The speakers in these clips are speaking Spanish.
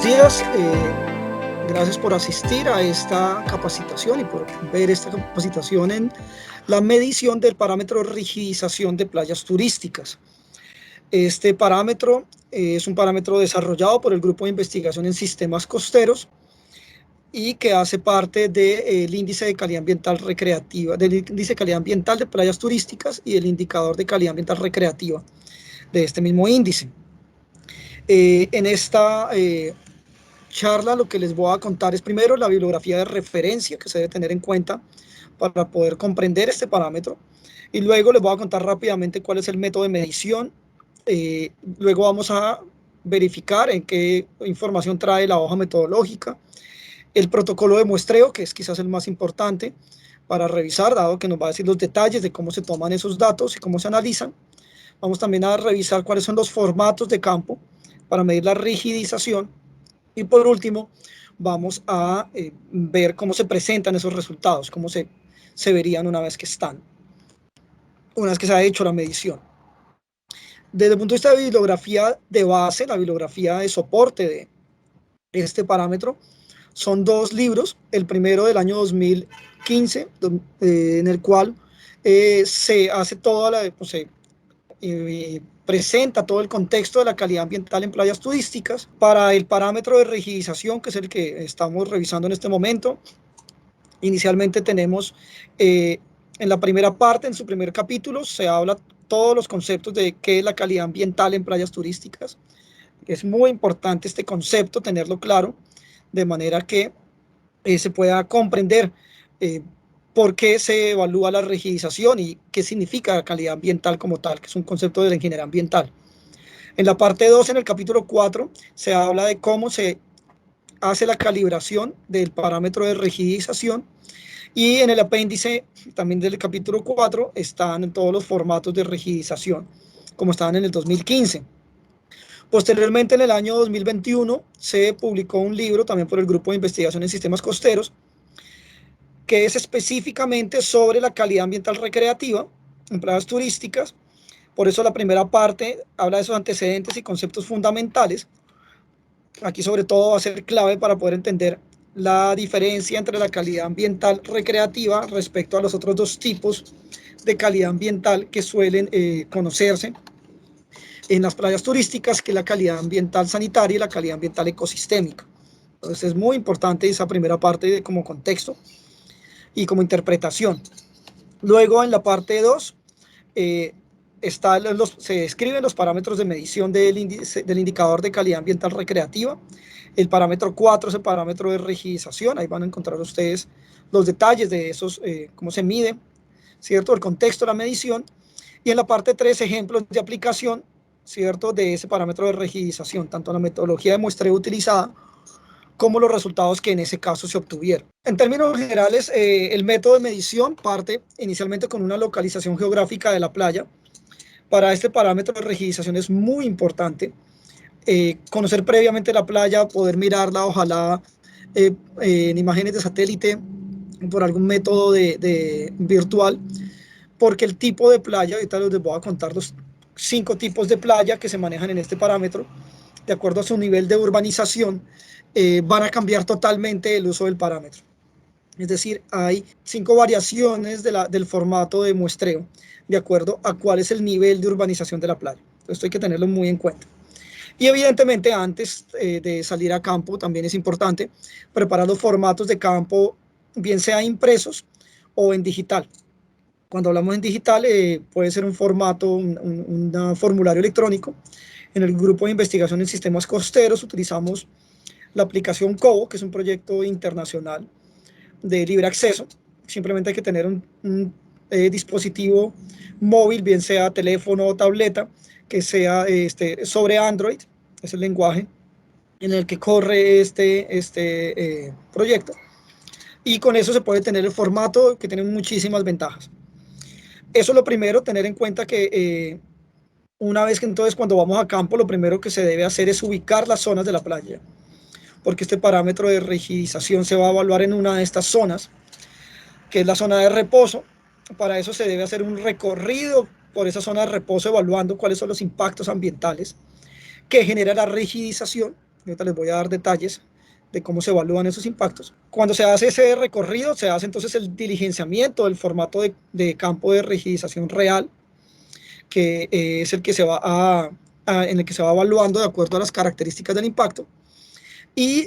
Buenos días, gracias por asistir a esta capacitación y por ver esta capacitación en la medición del parámetro rigidización de playas turísticas. Este parámetro es un parámetro desarrollado por el Grupo de Investigación en Sistemas Costeros y que hace parte del índice de calidad ambiental recreativa, del índice de calidad ambiental de playas turísticas y el indicador de calidad ambiental recreativa de este mismo índice. En esta charla lo que les voy a contar es primero la bibliografía de referencia que se debe tener en cuenta para poder comprender este parámetro, y luego les voy a contar rápidamente cuál es el método de medición. Luego vamos a verificar en qué información trae la hoja metodológica, el protocolo de muestreo, que es quizás el más importante para revisar, dado que nos va a decir los detalles de cómo se toman esos datos y cómo se analizan. Vamos también a revisar cuáles son los formatos de campo para medir la rigidización. Y por último, vamos a ver cómo se presentan esos resultados, cómo se verían una vez que se ha hecho la medición. Desde el punto de vista de bibliografía de base, la bibliografía de soporte de este parámetro, son dos libros. El primero del año 2015, en el cual se hace toda la... Pues, presenta todo el contexto de la calidad ambiental en playas turísticas. Para el parámetro de rigidización, que es el que estamos revisando en este momento, inicialmente tenemos en la primera parte, en su primer capítulo, se habla todos los conceptos de qué es la calidad ambiental en playas turísticas. Es muy importante este concepto, tenerlo claro, de manera que se pueda comprender por qué se evalúa la rigidización y qué significa calidad ambiental como tal, que es un concepto de la ingeniería ambiental. En la parte 2, en el capítulo 4, se habla de cómo se hace la calibración del parámetro de rigidización, y en el apéndice también del capítulo 4 están todos los formatos de rigidización, como estaban en el 2015. Posteriormente, en el año 2021, se publicó un libro también por el Grupo de Investigación en Sistemas Costeros, que es específicamente sobre la calidad ambiental recreativa en playas turísticas. Por eso la primera parte habla de esos antecedentes y conceptos fundamentales. Aquí sobre todo va a ser clave para poder entender la diferencia entre la calidad ambiental recreativa respecto a los otros dos tipos de calidad ambiental que suelen conocerse en las playas turísticas, que es la calidad ambiental sanitaria y la calidad ambiental ecosistémica. Entonces es muy importante esa primera parte como contexto y como interpretación. Luego, en la parte 2, se describen los parámetros de medición del indicador de calidad ambiental recreativa. El parámetro 4 es el parámetro de rigidización. Ahí van a encontrar ustedes los detalles de esos, cómo se mide, ¿cierto? El contexto de la medición. Y en la parte 3, ejemplos de aplicación, ¿cierto? De ese parámetro de rigidización, tanto la metodología de muestreo utilizada como los resultados que en ese caso se obtuvieron. En términos generales, el método de medición parte inicialmente con una localización geográfica de la playa. Para este parámetro de rigidización es muy importante conocer previamente la playa, poder mirarla, ojalá en imágenes de satélite, por algún método virtual, porque el tipo de playa, ahorita les voy a contar los 5 tipos de playa que se manejan en este parámetro, de acuerdo a su nivel de urbanización, van a cambiar totalmente el uso del parámetro. Es decir, hay 5 variaciones del formato de muestreo, de acuerdo a cuál es el nivel de urbanización de la playa. Esto hay que tenerlo muy en cuenta. Y evidentemente, antes de salir a campo, también es importante preparar los formatos de campo, bien sea impresos o en digital. Cuando hablamos en digital, puede ser un formato, un formulario electrónico. En el Grupo de Investigación en Sistemas Costeros utilizamos la aplicación Cobo, que es un proyecto internacional de libre acceso. Simplemente hay que tener un dispositivo móvil, bien sea teléfono o tableta, que sea sobre Android, es el lenguaje en el que corre este proyecto, y con eso se puede tener el formato, que tiene muchísimas ventajas. Eso es lo primero, tener en cuenta que una vez que entonces cuando vamos a campo, lo primero que se debe hacer es ubicar las zonas de la playa, porque este parámetro de rigidización se va a evaluar en una de estas zonas, que es la zona de reposo. Para eso se debe hacer un recorrido por esa zona de reposo, evaluando cuáles son los impactos ambientales que genera la rigidización. Ahorita les voy a dar detalles de cómo se evalúan esos impactos. Cuando se hace ese recorrido, se hace entonces el diligenciamiento del formato de campo de rigidización real, que es el que se va en el que se va evaluando de acuerdo a las características del impacto. Y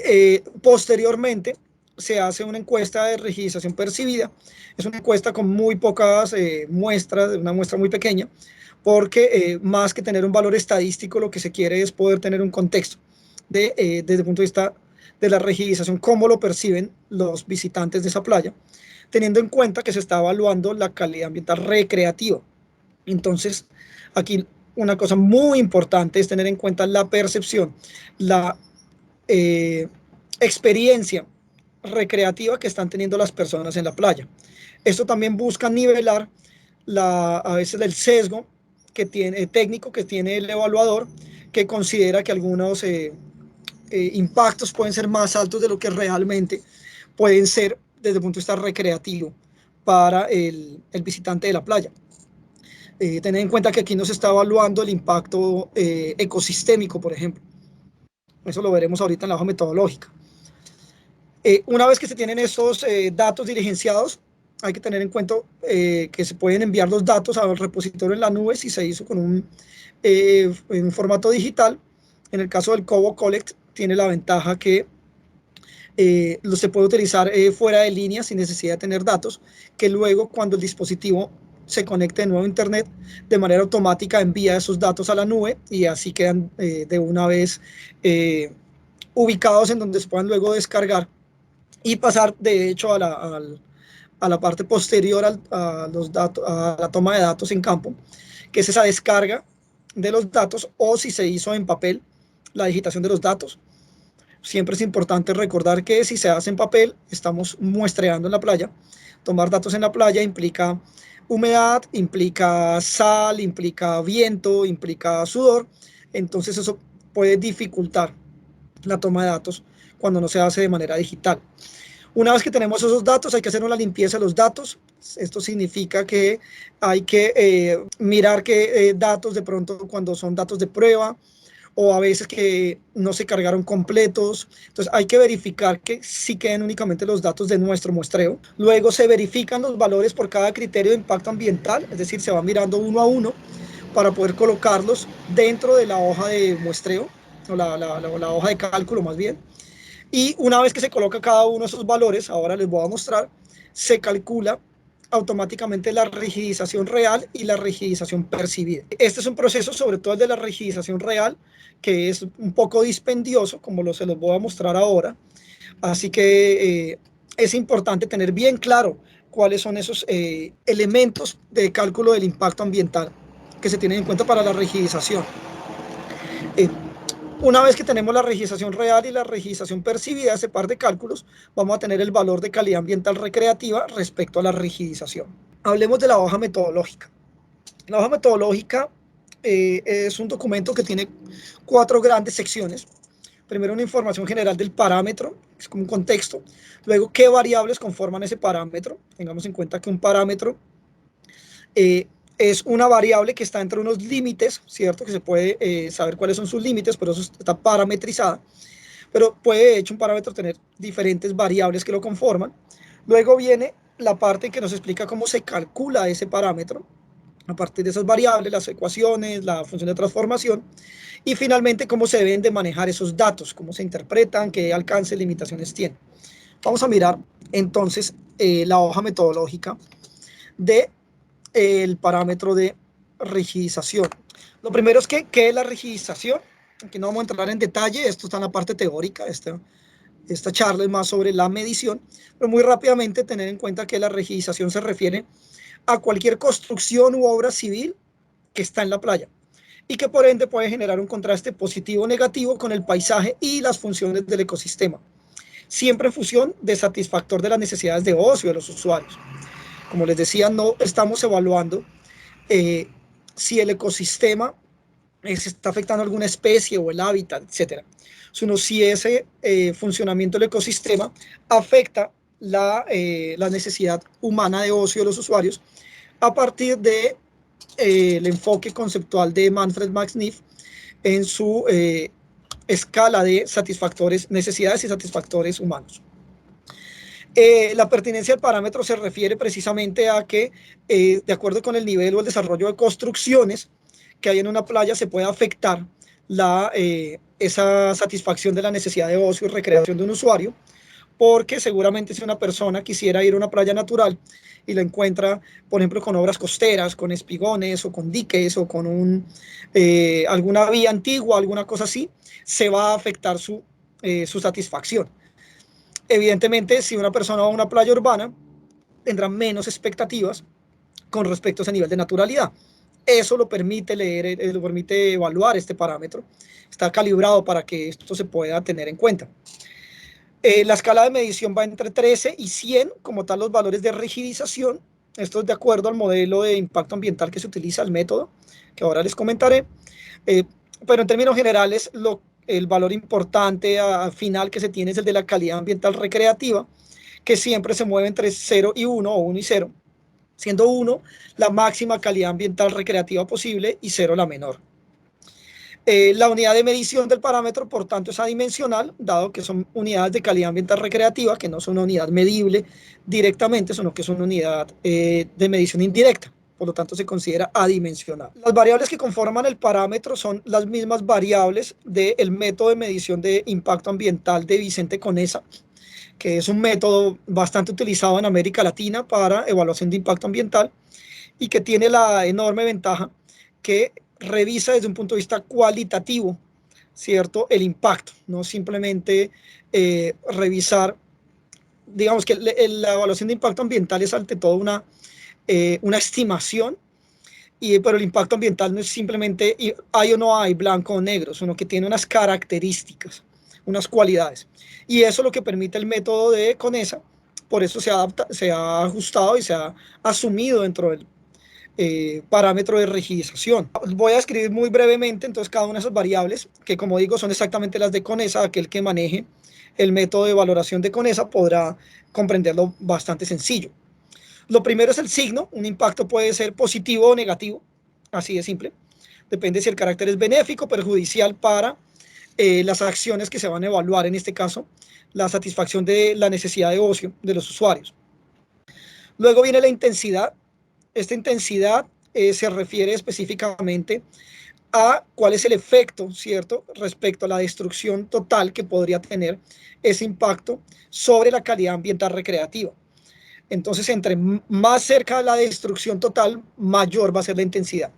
posteriormente se hace una encuesta de rigidización percibida. Es una encuesta con muy pocas muestras, una muestra muy pequeña, porque más que tener un valor estadístico, lo que se quiere es poder tener un contexto desde el punto de vista de la rigidización, cómo lo perciben los visitantes de esa playa, teniendo en cuenta que se está evaluando la calidad ambiental recreativa. Entonces, aquí una cosa muy importante es tener en cuenta la percepción, la eh, experiencia recreativa que están teniendo las personas en la playa. Esto también busca nivelar a veces el sesgo que tiene, técnico que tiene el evaluador, que considera que algunos impactos pueden ser más altos de lo que realmente pueden ser desde el punto de vista recreativo para el visitante de la playa. Tener en cuenta que aquí no se está evaluando el impacto ecosistémico, por ejemplo. Eso lo veremos ahorita en la hoja metodológica. Una vez que se tienen estos datos diligenciados, hay que tener en cuenta que se pueden enviar los datos al repositorio en la nube si se hizo con en un formato digital. En el caso del Cobo Collect, tiene la ventaja que se puede utilizar fuera de línea sin necesidad de tener datos, que luego cuando el dispositivo se conecte de nuevo a Internet, de manera automática envía esos datos a la nube y así quedan de una vez ubicados en donde se puedan luego descargar y pasar de hecho a la parte posterior a los datos, a la toma de datos en campo, que es esa descarga de los datos, o si se hizo en papel, la digitación de los datos. Siempre es importante recordar que si se hace en papel, estamos muestreando en la playa. Tomar datos en la playa implica humedad, implica sal, implica viento, implica sudor. Entonces eso puede dificultar la toma de datos cuando no se hace de manera digital. Una vez que tenemos esos datos, hay que hacer una limpieza de los datos. Esto significa que hay que mirar qué datos de pronto cuando son datos de prueba o a veces que no se cargaron completos. Entonces hay que verificar que sí queden únicamente los datos de nuestro muestreo. Luego se verifican los valores por cada criterio de impacto ambiental, es decir, se va mirando uno a uno para poder colocarlos dentro de la hoja de muestreo o la hoja de cálculo más bien. Y una vez que se coloca cada uno de esos valores, ahora les voy a mostrar, se calcula automáticamente la rigidización real y la rigidización percibida. Este es un proceso, sobre todo el de la rigidización real, que es un poco dispendioso, como se los voy a mostrar ahora. Así que es importante tener bien claro cuáles son esos elementos de cálculo del impacto ambiental que se tienen en cuenta para la rigidización. Eh, una vez que tenemos la registración real y la registración percibida, ese par de cálculos, vamos a tener el valor de calidad ambiental recreativa respecto a la rigidización. Hablemos de la hoja metodológica. La hoja metodológica es un documento que tiene 4 grandes secciones. Primero, una información general del parámetro, es como un contexto. Luego, qué variables conforman ese parámetro. Tengamos en cuenta que un parámetro es una variable que está entre unos límites, ¿cierto? Que se puede saber cuáles son sus límites, pero eso está parametrizada. Pero puede, de hecho, un parámetro tener diferentes variables que lo conforman. Luego viene la parte que nos explica cómo se calcula ese parámetro a partir de esas variables, las ecuaciones, la función de transformación. Y finalmente, cómo se deben de manejar esos datos, cómo se interpretan, qué alcance, limitaciones tienen. Vamos a mirar entonces la hoja metodológica de el parámetro de rigidización. Lo primero es que, ¿qué es la rigidización? Aquí no vamos a entrar en detalle, esto está en la parte teórica, esta charla es más sobre la medición, pero muy rápidamente tener en cuenta que la rigidización se refiere a cualquier construcción u obra civil que está en la playa y que por ende puede generar un contraste positivo o negativo con el paisaje y las funciones del ecosistema, siempre en función de satisfactor de las necesidades de ocio de los usuarios. Como les decía, no estamos evaluando si el ecosistema se está afectando a alguna especie o el hábitat, etcétera, sino si ese funcionamiento del ecosistema afecta la necesidad humana de ocio de los usuarios a partir de el enfoque conceptual de Manfred Max Neef en su escala de satisfactores, necesidades y satisfactores humanos. La pertinencia del parámetro se refiere precisamente a que, de acuerdo con el nivel o el desarrollo de construcciones que hay en una playa, se puede afectar esa satisfacción de la necesidad de ocio y recreación de un usuario, porque seguramente si una persona quisiera ir a una playa natural y la encuentra, por ejemplo, con obras costeras, con espigones o con diques o con alguna vía antigua, alguna cosa así, se va a afectar su satisfacción. Evidentemente, si una persona va a una playa urbana, tendrá menos expectativas con respecto a ese nivel de naturalidad. Eso lo permite leer, lo permite evaluar este parámetro. Está calibrado para que esto se pueda tener en cuenta. La escala de medición va entre 13 y 100, como tal los valores de rigidización. Esto es de acuerdo al modelo de impacto ambiental que se utiliza, el método, que ahora les comentaré. Pero en términos generales, el valor importante final que se tiene es el de la calidad ambiental recreativa, que siempre se mueve entre 0 y 1 o 1 y 0, siendo 1 la máxima calidad ambiental recreativa posible y 0 la menor. La unidad de medición del parámetro, por tanto, es adimensional, dado que son unidades de calidad ambiental recreativa, que no son una unidad medible directamente, sino que es una unidad de medición indirecta. Por lo tanto, se considera adimensional. Las variables que conforman el parámetro son las mismas variables del método de medición de impacto ambiental de Vicente Conesa, que es un método bastante utilizado en América Latina para evaluación de impacto ambiental y que tiene la enorme ventaja que revisa desde un punto de vista cualitativo, ¿cierto? El impacto, no simplemente revisar, digamos que la evaluación de impacto ambiental es ante todo una estimación, pero el impacto ambiental no es simplemente hay o no hay, blanco o negro, sino que tiene unas características, unas cualidades. Y eso es lo que permite el método de CONESA, por eso se ha ajustado y se ha asumido dentro del parámetro de rigidización. Voy a escribir muy brevemente entonces cada una de esas variables, que como digo son exactamente las de CONESA. Aquel que maneje el método de valoración de CONESA podrá comprenderlo bastante sencillo. Lo primero es el signo. Un impacto puede ser positivo o negativo, así de simple. Depende si el carácter es benéfico o perjudicial para las acciones que se van a evaluar, en este caso, la satisfacción de la necesidad de ocio de los usuarios. Luego viene la intensidad. Esta intensidad se refiere específicamente a cuál es el efecto, ¿cierto?, respecto a la destrucción total que podría tener ese impacto sobre la calidad ambiental recreativa. Entonces, entre más cerca de la destrucción total, mayor va a ser la intensidad.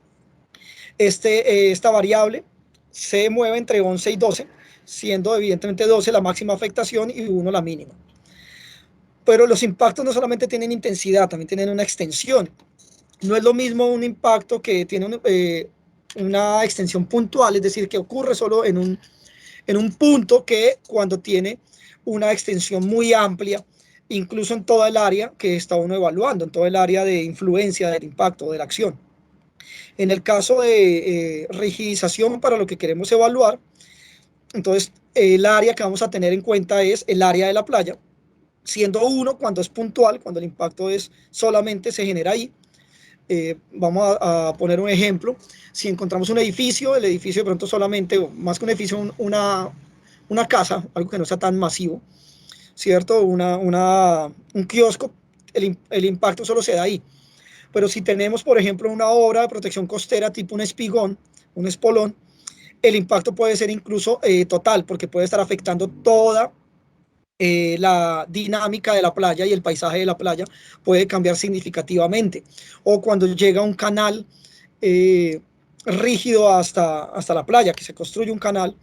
Esta variable se mueve entre 11 y 12, siendo evidentemente 12 la máxima afectación y 1 la mínima. Pero los impactos no solamente tienen intensidad, también tienen una extensión. No es lo mismo un impacto que tiene una extensión puntual, es decir, que ocurre solo en un punto, que cuando tiene una extensión muy amplia, incluso en toda el área que está uno evaluando, en toda el área de influencia del impacto, de la acción. En el caso de rigidización, para lo que queremos evaluar, entonces el área que vamos a tener en cuenta es el área de la playa, siendo 1 cuando es puntual, cuando el impacto es solamente se genera ahí. Vamos a poner un ejemplo. Si encontramos un edificio, el edificio de pronto solamente, más que un edificio, una casa, algo que no sea tan masivo, ¿cierto? Un kiosco, el impacto solo se da ahí. Pero si tenemos, por ejemplo, una obra de protección costera tipo un espigón, un espolón, el impacto puede ser incluso total, porque puede estar afectando toda la dinámica de la playa, y el paisaje de la playa puede cambiar significativamente. O cuando llega un canal rígido hasta la playa, que se construye un canal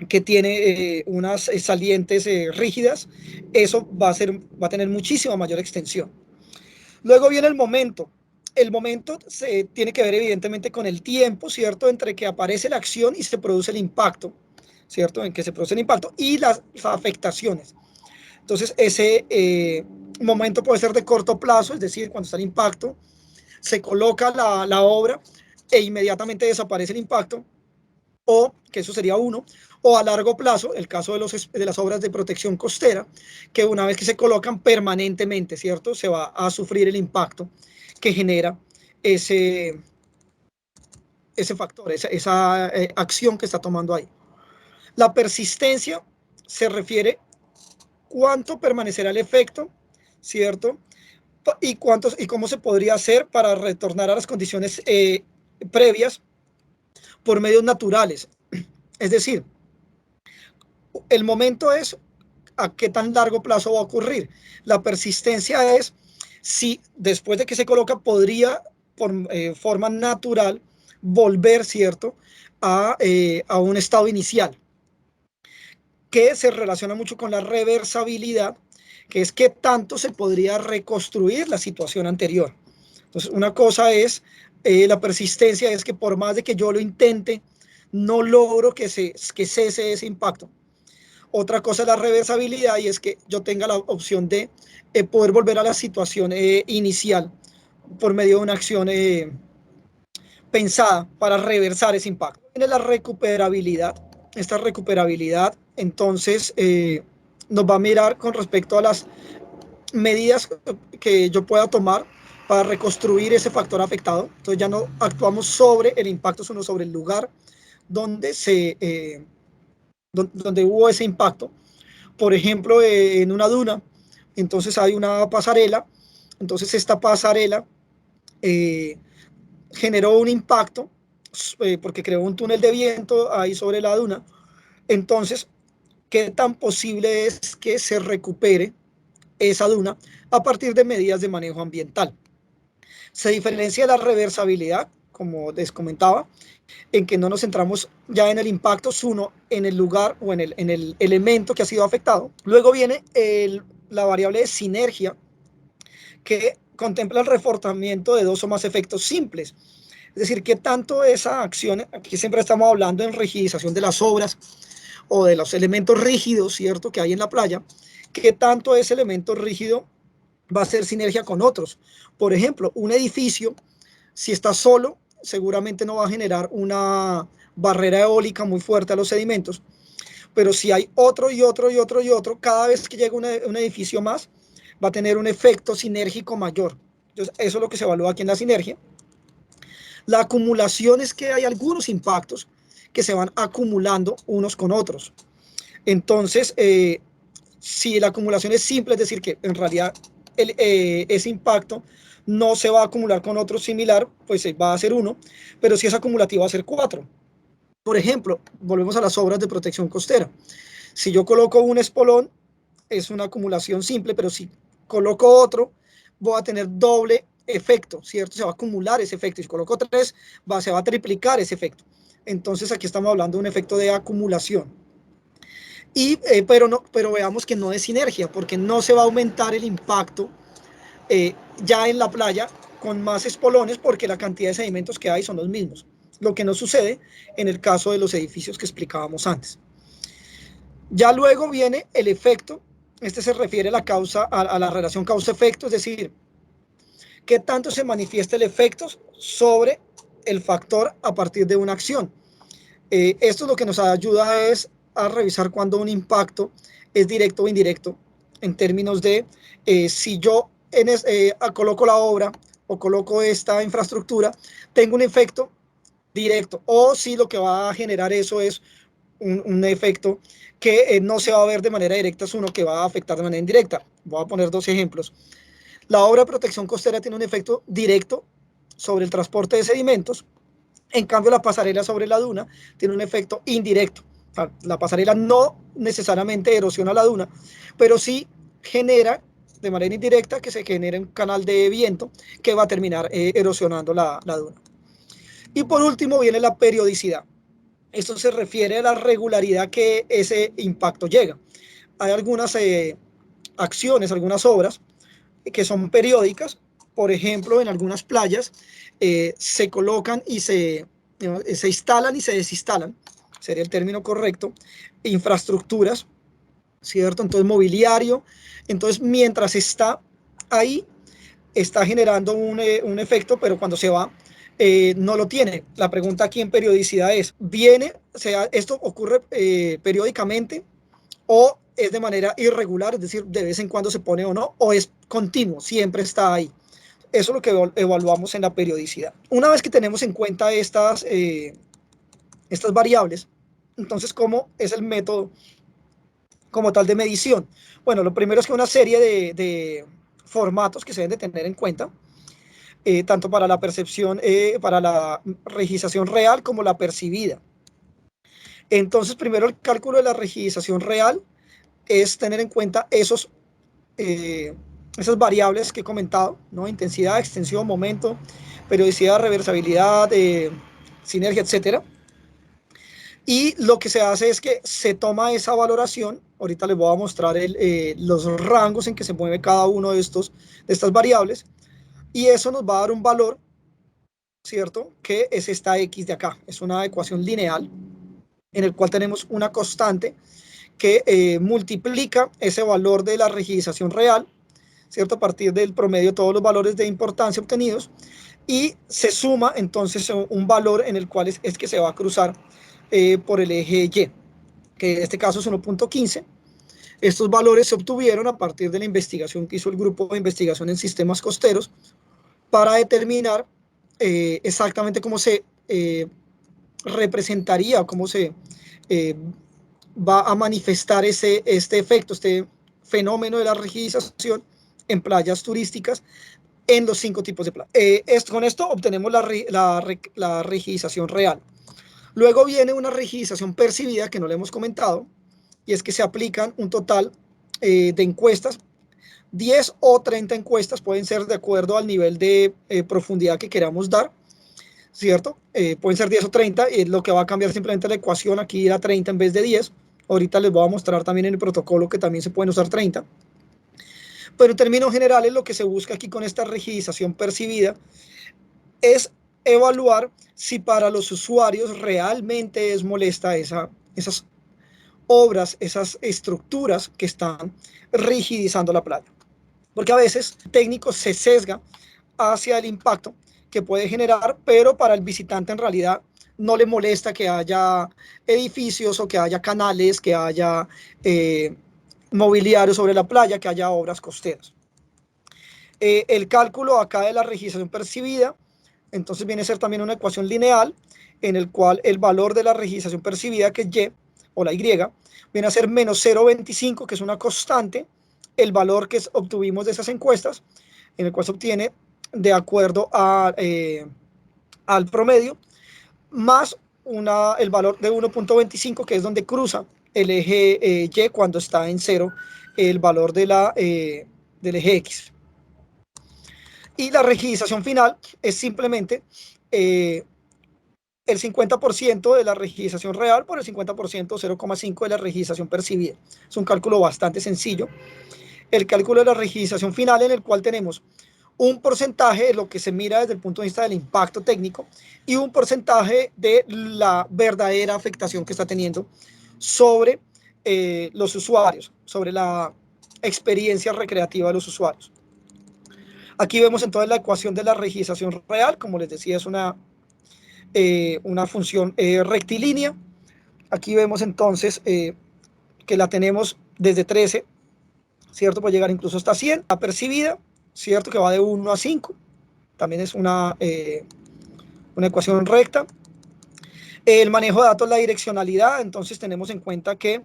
que tiene unas salientes rígidas, eso va a tener muchísima mayor extensión. Luego viene el momento. El momento se tiene que ver evidentemente con el tiempo, ¿cierto?, entre que aparece la acción y se produce el impacto, ¿cierto?, en que se produce el impacto y las afectaciones. Entonces, ese momento puede ser de corto plazo, es decir, cuando está el impacto, se coloca la obra e inmediatamente desaparece el impacto, o que eso sería 1, o a largo plazo, el caso de las obras de protección costera, que una vez que se colocan permanentemente, ¿cierto?, se va a sufrir el impacto que genera ese factor, esa acción que está tomando ahí. La persistencia se refiere cuánto permanecerá el efecto, ¿cierto? Y cómo se podría hacer para retornar a las condiciones previas por medios naturales. Es decir, el momento es a qué tan largo plazo va a ocurrir. La persistencia es si después de que se coloca podría por forma natural volver, ¿cierto?, a un estado inicial, que se relaciona mucho con la reversibilidad, que es qué tanto se podría reconstruir la situación anterior. Entonces, una cosa es la persistencia, es que por más de que yo lo intente, no logro que cese ese impacto. Otra cosa es la reversibilidad, y es que yo tenga la opción de poder volver a la situación inicial por medio de una acción pensada para reversar ese impacto. Tiene la recuperabilidad. Esta recuperabilidad, entonces, nos va a mirar con respecto a las medidas que yo pueda tomar para reconstruir ese factor afectado. Entonces ya no actuamos sobre el impacto, sino sobre el lugar donde, donde hubo ese impacto. Por ejemplo, en una duna, entonces hay una pasarela, entonces esta pasarela eh, generó un impacto porque creó un túnel de viento ahí sobre la duna. Entonces, ¿qué tan posible es que se recupere esa duna a partir de medidas de manejo ambiental? Se diferencia de la reversibilidad, como les comentaba, en que no nos centramos ya en el impacto, sino en el lugar o en el elemento que ha sido afectado. Luego viene la variable de sinergia, que contempla el reforzamiento de dos o más efectos simples. Es decir, qué tanto esa acción, aquí siempre estamos hablando en rigidización de las obras o de los elementos rígidos, ¿cierto?, que hay en la playa, qué tanto ese elemento rígido va a hacer sinergia con otros. Por ejemplo, un edificio, si está solo, seguramente no va a generar una barrera eólica muy fuerte a los sedimentos, pero si hay otro y otro y otro y otro, cada vez que llega un edificio más, va a tener un efecto sinérgico mayor. Entonces, eso es lo que se evalúa aquí en la sinergia. La acumulación es que hay algunos impactos que se van acumulando unos con otros. Entonces, si la acumulación es simple, es decir, que en realidad ese impacto no se va a acumular con otro similar, pues va a ser uno, pero si es acumulativo va a ser cuatro. Por ejemplo, volvemos a las obras de protección costera. Si yo coloco un espolón, es una acumulación simple, pero si coloco otro, voy a tener doble efecto, ¿cierto? Se va a acumular ese efecto. Si coloco tres, se va a triplicar ese efecto. Entonces aquí estamos hablando de un efecto de acumulación. Pero veamos que no es sinergia, porque no se va a aumentar el impacto ya en la playa con más espolones, porque la cantidad de sedimentos que hay son los mismos. Lo que no sucede en el caso de los edificios que explicábamos antes. Ya luego viene el efecto. Este se refiere a la causa, a la relación causa-efecto, es decir, qué tanto se manifiesta el efecto sobre el factor a partir de una acción. Esto lo que nos ayuda es a revisar cuando un impacto es directo o indirecto, en términos de si yo coloco la obra o coloco esta infraestructura, tengo un efecto directo, o si lo que va a generar eso es un efecto que no se va a ver de manera directa, sino que va a afectar de manera indirecta. Voy a poner dos ejemplos. La obra de protección costera tiene un efecto directo sobre el transporte de sedimentos. En cambio, la pasarela sobre la duna tiene un efecto indirecto. O sea, la pasarela no necesariamente erosiona la duna, pero sí genera de manera indirecta que se genere un canal de viento que va a terminar erosionando la duna. Y por último viene la periodicidad. Esto se refiere a la regularidad que ese impacto llega. Hay algunas acciones, algunas obras que son periódicas. Por ejemplo, en algunas playas se colocan y se instalan y se desinstalan, sería el término correcto, infraestructuras, ¿cierto? Entonces, mobiliario. Entonces, mientras está ahí, está generando un efecto, pero cuando se va, no lo tiene. La pregunta aquí en periodicidad es, ¿viene, o sea, esto ocurre periódicamente o es de manera irregular, es decir, de vez en cuando se pone o no, o es continuo, siempre está ahí? Eso es lo que evaluamos en la periodicidad. Una vez que tenemos en cuenta estas variables, Entonces, ¿cómo es el método como tal de medición? Bueno, lo primero es que una serie de formatos que se deben de tener en cuenta, tanto para la percepción, para la rigidización real como la percibida. Entonces, primero el cálculo de la rigidización real es tener en cuenta esas variables que he comentado, ¿no? Intensidad, extensión, momento, periodicidad, reversibilidad, sinergia, etcétera. Y lo que se hace es que se toma esa valoración, ahorita les voy a mostrar los rangos en que se mueve cada uno de estas variables, y eso nos va a dar un valor, ¿cierto? Que es esta X de acá, es una ecuación lineal en el cual tenemos una constante que multiplica ese valor de la rigidización real, ¿cierto? A partir del promedio de todos los valores de importancia obtenidos, y se suma entonces un valor en el cual es que se va a cruzar por el eje Y, que en este caso es 1.15. Estos valores se obtuvieron a partir de la investigación que hizo el grupo de investigación en sistemas costeros para determinar exactamente cómo se representaría o cómo se eh, va a manifestar este efecto, este fenómeno de la rigidización en playas turísticas en los 5 tipos de playas. Con esto obtenemos la rigidización real. Luego viene una rigidización percibida que no le hemos comentado, y es que se aplican un total de encuestas, 10 o 30 encuestas, pueden ser de acuerdo al nivel de profundidad que queramos dar, ¿cierto? Pueden ser 10 o 30, lo que va a cambiar simplemente la ecuación, aquí era 30 en vez de 10, ahorita les voy a mostrar también en el protocolo que también se pueden usar 30, pero en términos generales lo que se busca aquí con esta rigidización percibida es evaluar si para los usuarios realmente es molesta esas obras, esas estructuras que están rigidizando la playa. Porque a veces el técnico se sesga hacia el impacto que puede generar, pero para el visitante en realidad no le molesta que haya edificios o que haya canales, que haya mobiliario sobre la playa, que haya obras costeras. El cálculo acá de la rigidización percibida, entonces viene a ser también una ecuación lineal en el cual el valor de la rigidización percibida, que es Y, o la Y, viene a ser menos 0,25, que es una constante, el valor que obtuvimos de esas encuestas, en el cual se obtiene de acuerdo al promedio, más el valor de 1.25, que es donde cruza el eje Y cuando está en cero el valor del eje X. Y la rigidización final es simplemente el 50% de la rigidización real por el 50%, 0,5 de la rigidización percibida. Es un cálculo bastante sencillo. El cálculo de la rigidización final, en el cual tenemos un porcentaje de lo que se mira desde el punto de vista del impacto técnico y un porcentaje de la verdadera afectación que está teniendo sobre los usuarios, sobre la experiencia recreativa de los usuarios. Aquí vemos entonces la ecuación de la rigidización real, como les decía, es una función rectilínea. Aquí vemos entonces que la tenemos desde 13, ¿cierto? Puede llegar incluso hasta 100. La percibida, ¿cierto? Que va de 1 a 5. También es una ecuación recta. El manejo de datos, la direccionalidad, entonces tenemos en cuenta que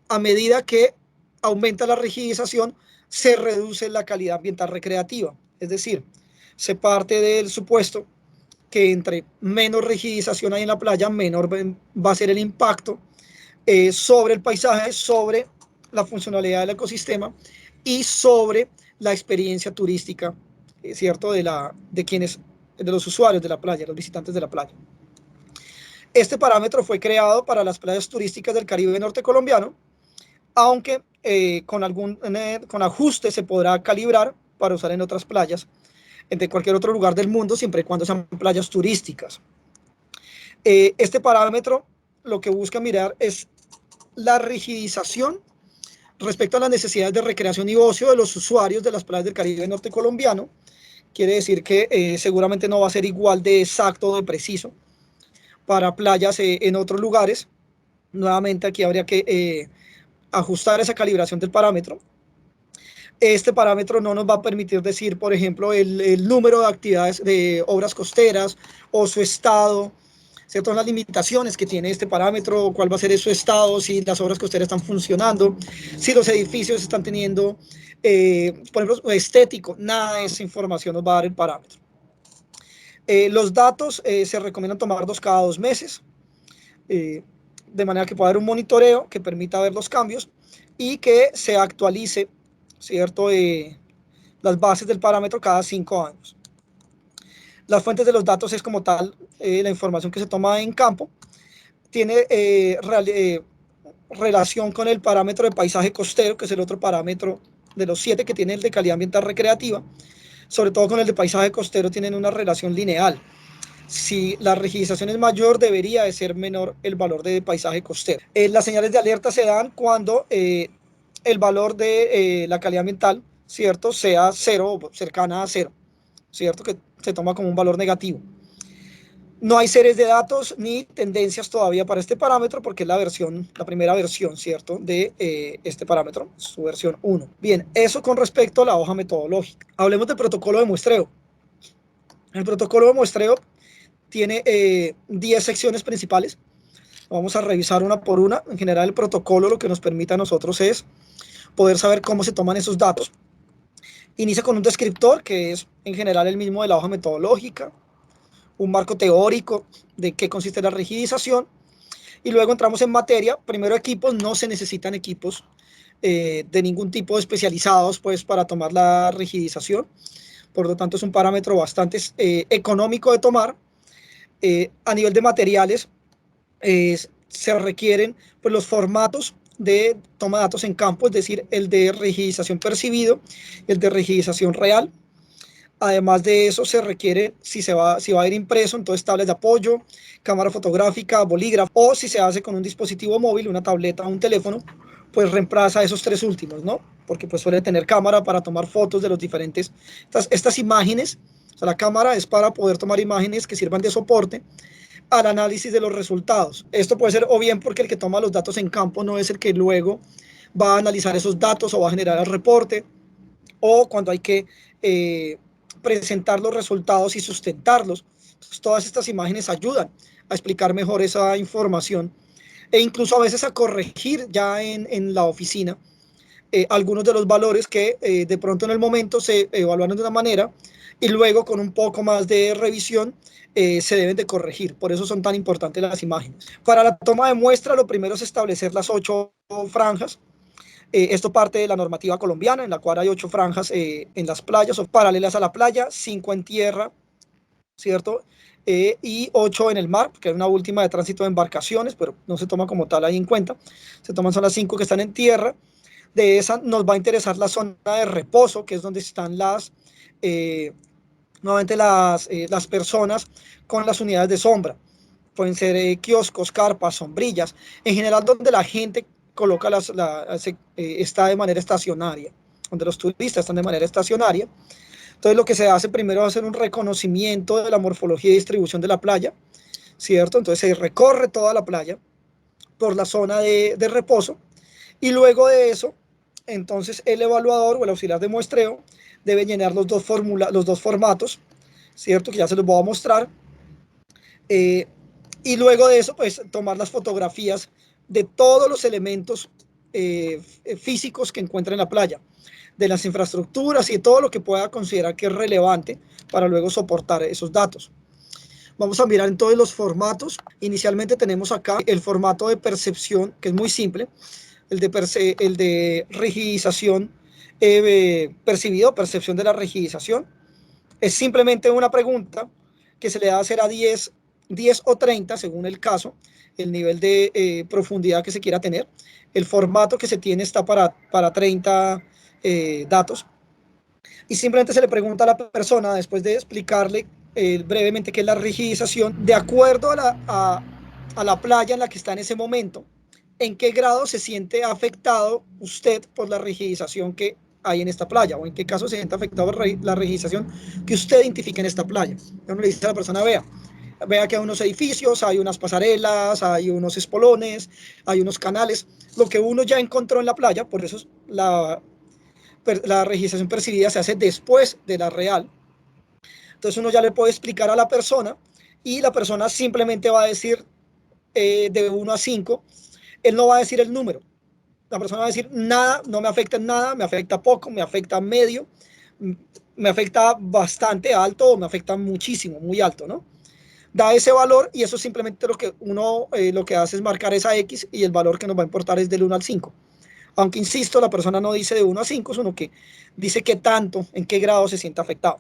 a medida que aumenta la rigidización, se reduce la calidad ambiental recreativa. Es decir, se parte del supuesto que entre menos rigidización hay en la playa, menor va a ser el impacto sobre el paisaje, sobre la funcionalidad del ecosistema y sobre la experiencia turística, ¿cierto? De los usuarios de la playa, los visitantes de la playa. Este parámetro fue creado para las playas turísticas del Caribe norte colombiano, aunque con ajuste se podrá calibrar para usar en otras playas de cualquier otro lugar del mundo, siempre y cuando sean playas turísticas. Este parámetro lo que busca mirar es la rigidización respecto a las necesidades de recreación y ocio de los usuarios de las playas del Caribe norte colombiano. Quiere decir que seguramente no va a ser igual de exacto o de preciso para playas en otros lugares. Nuevamente aquí habría que ajustar esa calibración del parámetro. Este parámetro no nos va a permitir decir, por ejemplo, el número de actividades de obras costeras o su estado, ¿cierto? Las limitaciones que tiene este parámetro, cuál va a ser su estado, si las obras que ustedes están funcionando, si los edificios están teniendo, por ejemplo, estético, nada de esa información nos va a dar el parámetro. Los datos se recomiendan tomarlos cada 2 meses, de manera que pueda haber un monitoreo que permita ver los cambios y que se actualice, ¿cierto? Las bases del parámetro cada 5 años. Las fuentes de los datos es como tal la información que se toma en campo. Tiene relación con el parámetro de paisaje costero, que es el otro parámetro de los 7 que tiene el de calidad ambiental recreativa. Sobre todo con el de paisaje costero tienen una relación lineal. Si la rigidización es mayor, debería de ser menor el valor de paisaje costero. Las señales de alerta se dan cuando el valor de la calidad ambiental, ¿cierto?, sea 0 o cercana a 0, ¿cierto?, que se toma como un valor negativo. No hay series de datos ni tendencias todavía para este parámetro porque es la primera versión, ¿cierto?, de este parámetro, su versión 1. Bien, eso con respecto a la hoja metodológica. Hablemos del protocolo de muestreo. El protocolo de muestreo tiene 10 secciones principales. Vamos a revisar una por una. En general, el protocolo lo que nos permite a nosotros es poder saber cómo se toman esos datos. Inicia con un descriptor, que es en general el mismo de la hoja metodológica, un marco teórico de qué consiste la rigidización, y luego entramos en materia. Primero, equipos. No se necesitan equipos de ningún tipo especializados pues, para tomar la rigidización. Por lo tanto, es un parámetro bastante económico de tomar. A nivel de materiales, se requieren pues, los formatos de toma de datos en campo, es decir, el de rigidización percibido, el de rigidización real. Además de eso, se requiere, si va a ir impreso, entonces tablas de apoyo, cámara fotográfica, bolígrafo, o si se hace con un dispositivo móvil, una tableta o un teléfono, pues reemplaza esos 3 últimos, ¿no? Porque pues suele tener cámara para tomar fotos de los diferentes, estas imágenes. O sea, la cámara es para poder tomar imágenes que sirvan de soporte al análisis de los resultados. Esto puede ser o bien porque el que toma los datos en campo no es el que luego va a analizar esos datos o va a generar el reporte, o cuando hay que presentar los resultados y sustentarlos. Entonces, todas estas imágenes ayudan a explicar mejor esa información e incluso a veces a corregir ya en la oficina algunos de los valores que de pronto en el momento se evaluaron de una manera y luego con un poco más de revisión se deben de corregir. Por eso son tan importantes las imágenes. Para la toma de muestra, lo primero es establecer las 8 franjas. Esto parte de la normativa colombiana, en la cual hay 8 franjas en las playas o paralelas a la playa, 5 en tierra, ¿cierto? Y 8 en el mar, que hay una última de tránsito de embarcaciones, pero no se toma como tal ahí en cuenta. Se toman son las 5 que están en tierra. De esa nos va a interesar la zona de reposo, que es donde están nuevamente las personas con las unidades de sombra. Pueden ser kioscos, carpas, sombrillas, en general donde la gente coloca está de manera estacionaria, donde los turistas están de manera estacionaria. Entonces lo que se hace primero es hacer un reconocimiento de la morfología y distribución de la playa, ¿cierto? Entonces se recorre toda la playa por la zona de reposo y luego de eso, entonces el evaluador o el auxiliar de muestreo debe llenar los dos formatos, ¿cierto? Que ya se los voy a mostrar. Y luego de eso, pues tomar las fotografías de todos los elementos físicos que encuentra en la playa, de las infraestructuras y todo lo que pueda considerar que es relevante para luego soportar esos datos. Vamos a mirar entonces los formatos. Inicialmente tenemos acá el formato de percepción, que es muy simple, el de rigidización percibido, percepción de la rigidización. Es simplemente una pregunta que se le va a hacer a 10 o 30, según el caso, el nivel de profundidad que se quiera tener. El formato que se tiene está para 30 datos. Y simplemente se le pregunta a la persona, después de explicarle brevemente qué es la rigidización, de acuerdo a la playa en la que está en ese momento, en qué grado se siente afectado usted por la rigidización que hay en esta playa, o en qué caso se siente afectado por la rigidización que usted identifica en esta playa. Uno le dice a la persona, vea que hay unos edificios, hay unas pasarelas, hay unos espolones, hay unos canales, lo que uno ya encontró en la playa. Por eso la registración percibida se hace después de la real. Entonces uno ya le puede explicar a la persona y la persona simplemente va a decir de 1 a 5, él no va a decir el número. La persona va a decir nada, no me afecta en nada, me afecta poco, me afecta medio, me afecta bastante alto o me afecta muchísimo, muy alto, ¿no? Da ese valor y eso simplemente lo que uno lo que hace es marcar esa X y el valor que nos va a importar es del 1 al 5. Aunque insisto, la persona no dice de 1 a 5, sino que dice qué tanto, en qué grado se siente afectado.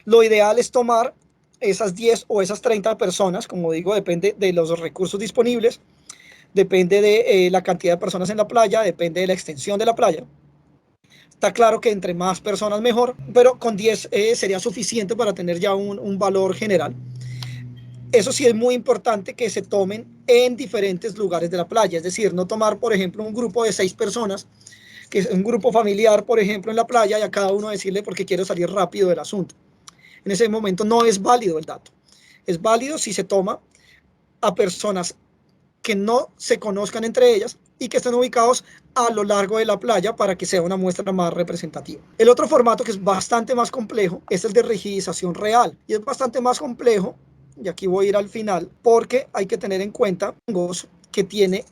Lo ideal es tomar esas 10 o esas 30 personas, como digo, depende de los recursos disponibles, depende de la cantidad de personas en la playa, depende de la extensión de la playa. Está claro que entre más personas mejor, pero con 10 sería suficiente para tener ya un valor general. Eso sí es muy importante que se tomen en diferentes lugares de la playa, es decir, no tomar, por ejemplo, un grupo de 6 personas, que es un grupo familiar, por ejemplo, en la playa y a cada uno decirle porque quiero salir rápido del asunto. En ese momento no es válido el dato. Es válido si se toma a personas que no se conozcan entre ellas y que estén ubicados a lo largo de la playa para que sea una muestra más representativa. El otro formato que es bastante más complejo es el de rigidización real y es bastante más complejo, y aquí voy a ir al final, porque hay que tener en cuenta que tiene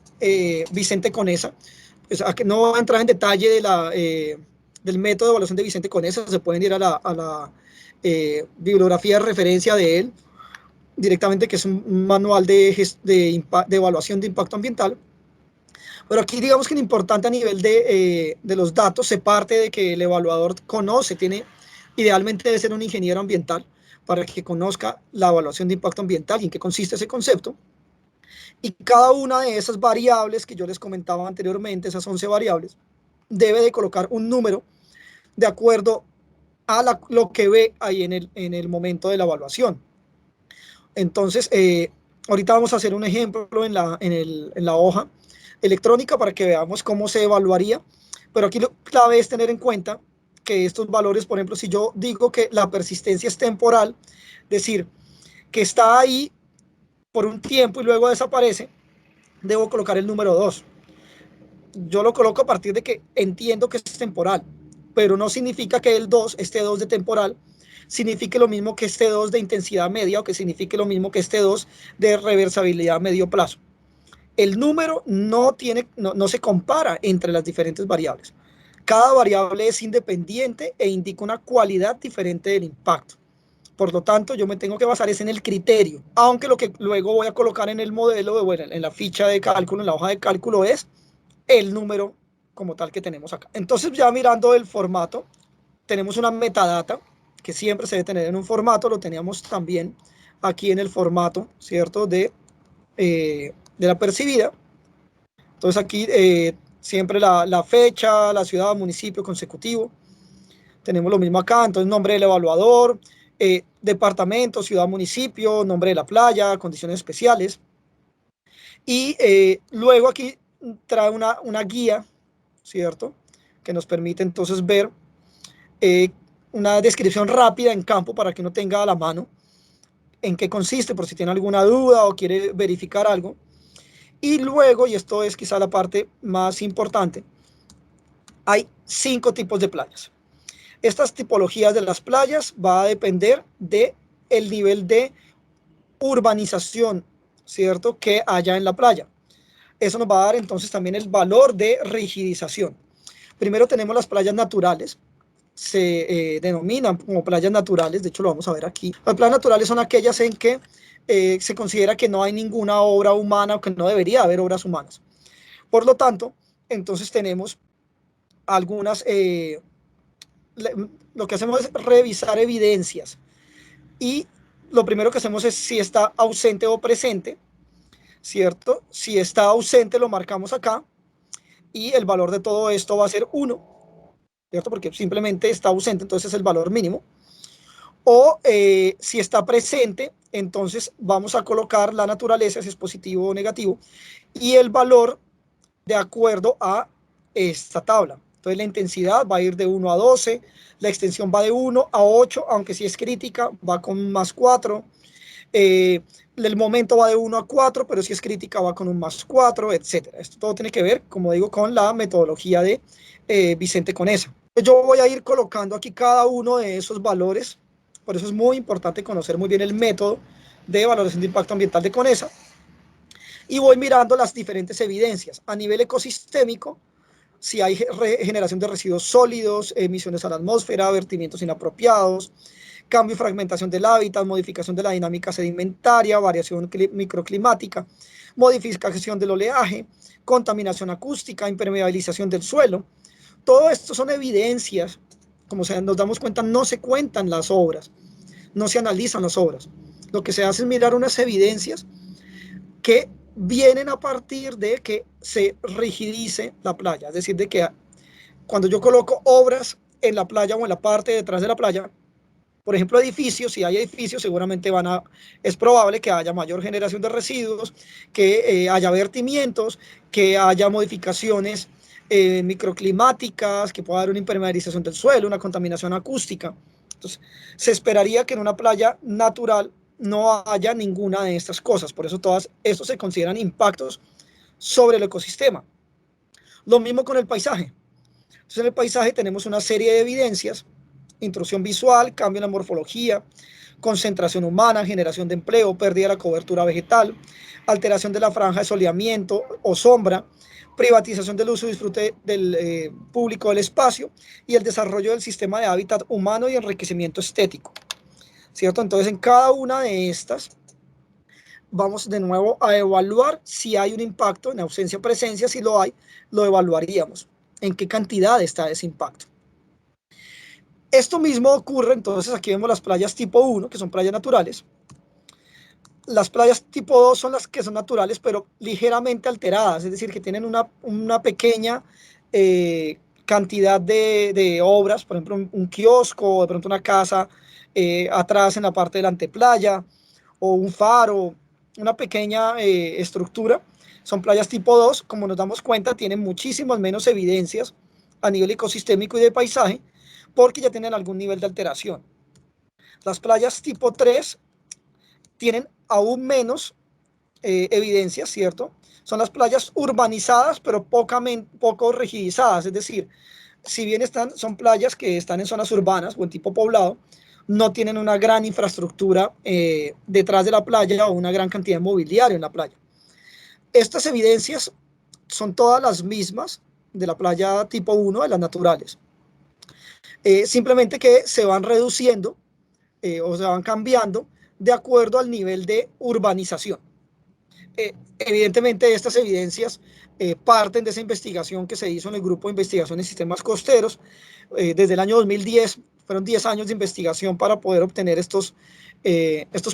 Vicente Conesa. Pues, no voy a entrar en detalle del método de evaluación de Vicente Conesa, se pueden ir a la bibliografía de referencia de él directamente, que es un manual de evaluación de impacto ambiental. Pero aquí digamos que lo importante a nivel de los datos se parte de que el evaluador conoce, idealmente debe ser un ingeniero ambiental para que conozca la evaluación de impacto ambiental y en qué consiste ese concepto. Y cada una de esas variables que yo les comentaba anteriormente, esas 11 variables, debe de colocar un número de acuerdo a lo que ve ahí en el momento de la evaluación. Entonces, ahorita vamos a hacer un ejemplo en la hoja electrónica para que veamos cómo se evaluaría, pero aquí lo clave es tener en cuenta que estos valores, por ejemplo, si yo digo que la persistencia es temporal, es decir, que está ahí por un tiempo y luego desaparece, debo colocar el número 2. Yo lo coloco a partir de que entiendo que es temporal, pero no significa que el 2, este 2 de temporal, signifique lo mismo que este 2 de intensidad media o que signifique lo mismo que este 2 de reversibilidad a medio plazo. El número no se compara entre las diferentes variables. Cada variable es independiente e indica una cualidad diferente del impacto. Por lo tanto, yo me tengo que basar en el criterio, aunque lo que luego voy a colocar en el modelo, bueno, en la ficha de cálculo, en la hoja de cálculo, es el número como tal que tenemos acá. Entonces, ya mirando el formato, tenemos una metadata que siempre se debe tener en un formato, lo teníamos también aquí en el formato, ¿cierto? De la percibida. Entonces aquí siempre la fecha, la ciudad, municipio consecutivo. Tenemos lo mismo acá, entonces nombre del evaluador, departamento, ciudad, municipio, nombre de la playa, condiciones especiales. Y luego aquí trae una guía, ¿cierto? Que nos permite entonces ver eh, una descripción rápida en campo para que uno tenga a la mano en qué consiste, por si tiene alguna duda o quiere verificar algo. Y luego, y esto es quizá la parte más importante, hay 5 tipos de playas. Estas tipologías de las playas va a depender de el nivel de urbanización, ¿cierto?, que haya en la playa. Eso nos va a dar entonces también el valor de rigidización. Primero tenemos las playas naturales, se denominan como playas naturales, de hecho lo vamos a ver aquí. Las playas naturales son aquellas en que se considera que no hay ninguna obra humana o que no debería haber obras humanas. Por lo tanto, entonces tenemos algunas, lo que hacemos es revisar evidencias y lo primero que hacemos es si está ausente o presente, ¿cierto? Si está ausente lo marcamos acá y el valor de todo esto va a ser 1, ¿cierto? Porque simplemente está ausente, entonces es el valor mínimo. O si está presente, entonces vamos a colocar la naturaleza, si es positivo o negativo, y el valor de acuerdo a esta tabla. Entonces la intensidad va a ir de 1 a 12, la extensión va de 1 a 8, aunque si es crítica va con más 4, el momento va de 1 a 4, pero si es crítica va con un más 4, etc. Esto todo tiene que ver, como digo, con la metodología de Vicente Conesa. Yo voy a ir colocando aquí cada uno de esos valores, por eso es muy importante conocer muy bien el método de evaluación de impacto ambiental de CONESA, y voy mirando las diferentes evidencias. A nivel ecosistémico, si hay generación de residuos sólidos, emisiones a la atmósfera, vertimientos inapropiados, cambio y fragmentación del hábitat, modificación de la dinámica sedimentaria, variación microclimática, modificación del oleaje, contaminación acústica, impermeabilización del suelo. Todo esto son evidencias, como nos damos cuenta, no se cuentan las obras, no se analizan las obras. Lo que se hace es mirar unas evidencias que vienen a partir de que se rigidice la playa, es decir, de que cuando yo coloco obras en la playa o en la parte detrás de la playa, por ejemplo, edificios, si hay edificios, seguramente es probable que haya mayor generación de residuos, que haya vertimientos, que haya modificaciones microclimáticas, que pueda haber una impermeabilización del suelo, una contaminación acústica. Entonces, se esperaría que en una playa natural no haya ninguna de estas cosas. Por eso todas estos se consideran impactos sobre el ecosistema. Lo mismo con el paisaje. Entonces, en el paisaje tenemos una serie de evidencias: intrusión visual, cambio en la morfología, concentración humana, generación de empleo, pérdida de la cobertura vegetal, alteración de la franja de soleamiento o sombra, privatización del uso y disfrute del público del espacio y el desarrollo del sistema de hábitat humano y enriquecimiento estético, ¿cierto? Entonces, en cada una de estas vamos de nuevo a evaluar si hay un impacto. En ausencia o presencia, si lo hay, lo evaluaríamos. ¿En qué cantidad está ese impacto? Esto mismo ocurre, entonces aquí vemos las playas tipo 1, que son playas naturales. Las playas tipo 2 son las que son naturales, pero ligeramente alteradas, es decir, que tienen una pequeña cantidad de obras, por ejemplo, un kiosco, de pronto una casa atrás en la parte de la anteplaya, o un faro, una pequeña estructura. Son playas tipo 2, como nos damos cuenta, tienen muchísimas menos evidencias a nivel ecosistémico y de paisaje, porque ya tienen algún nivel de alteración. Las playas tipo 3 tienen aún menos evidencias, ¿cierto? Son las playas urbanizadas, pero poco rigidizadas, es decir, si bien son playas que están en zonas urbanas o en tipo poblado, no tienen una gran infraestructura detrás de la playa o una gran cantidad de mobiliario en la playa. Estas evidencias son todas las mismas de la playa tipo 1, de las naturales. Simplemente que se van reduciendo o se van cambiando de acuerdo al nivel de urbanización. Evidentemente estas evidencias parten de esa investigación que se hizo en el Grupo de Investigación en Sistemas Costeros desde el año 2010. Fueron 10 años de investigación para poder obtener estos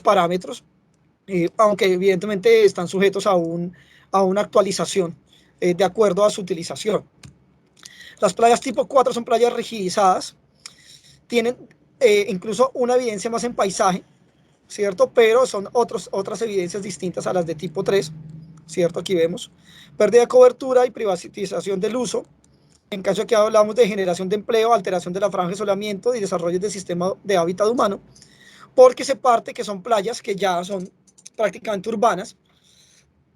parámetros, aunque evidentemente están sujetos a una actualización de acuerdo a su utilización. Las playas tipo 4 son playas rigidizadas, tienen incluso una evidencia más en paisaje, ¿cierto? Pero son otras evidencias distintas a las de tipo 3, ¿cierto? Aquí vemos pérdida de cobertura y privatización del uso. En caso de que hablamos de generación de empleo, alteración de la franja de soleamiento y desarrollo del sistema de hábitat humano, porque se parte que son playas que ya son prácticamente urbanas,